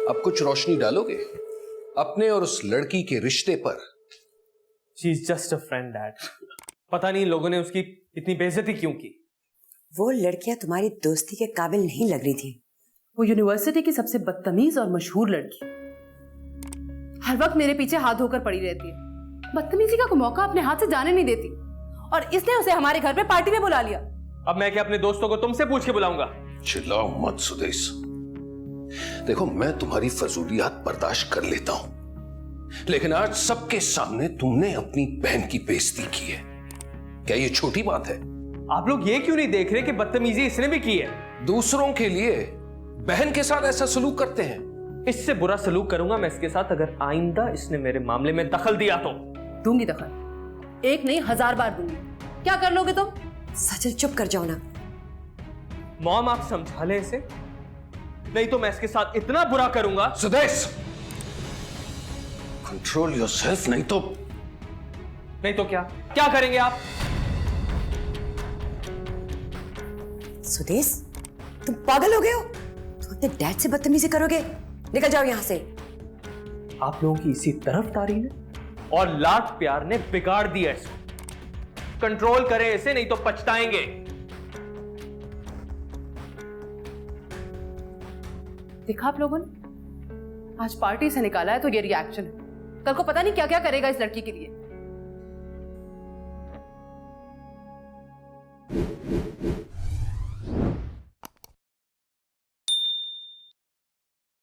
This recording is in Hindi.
अब कुछ रोशनी डालोगे अपने और उस लड़की के रिश्ते पर? She is just a friend dad. पता नहीं लोगों ने उसकी इतनी बेइज्जती क्यों की। वो लड़कियां तुम्हारी दोस्ती के काबिल नहीं लग रही थी। वो यूनिवर्सिटी की सबसे बदतमीज और मशहूर लड़की, हर वक्त मेरे पीछे हाथ धोकर पड़ी रहती है, बदतमीजी का कोई मौका अपने हाथ से जाने नहीं देती, और इसने उसे हमारे घर पे पार्टी में बुला लिया। अब मैं क्या अपने दोस्तों को तुमसे पूछ के बुलाऊंगा? चिल्लाओ मत सुदेश। देखो, मैं तुम्हारी फजूलियात बर्दाश्त कर लेता हूं, लेकिन आज सबके सामने तुमने अपनी बहन की बेइज्जती की है। क्या ये छोटी बात है? आप लोग ये क्यों नहीं देख रहे कि बदतमीजी इसने भी की है? दूसरों के लिए बहन के साथ ऐसा सलूक करते हैं। इससे बुरा सलूक करूंगा मैं इसके साथ अगर आइंदा इसने मेरे मामले में दखल दिया तो। दूंगी दखल, एक नहीं 1000 बार दूंगी। क्या कर लोगे तुम? सचल चुप कर जाओ ना। मॉम आप समझा ले इसे, नहीं तो मैं इसके साथ इतना बुरा करूंगा। सुदेश, कंट्रोल योरसेल्फ, नहीं तो क्या करेंगे आप? सुदेश, तुम पागल हो गए हो? तुम अपने डैड से बदतमीजी करोगे? निकल जाओ यहां से। आप लोगों की इसी तरफदारी ने और लाड प्यार ने बिगाड़ दिया इसको। कंट्रोल करें इसे, नहीं तो पछताएंगे। देखा आप लोगों ने, आज पार्टी से निकाला है तो ये रिएक्शन है। कल को पता नहीं क्या क्या करेगा इस लड़की के लिए।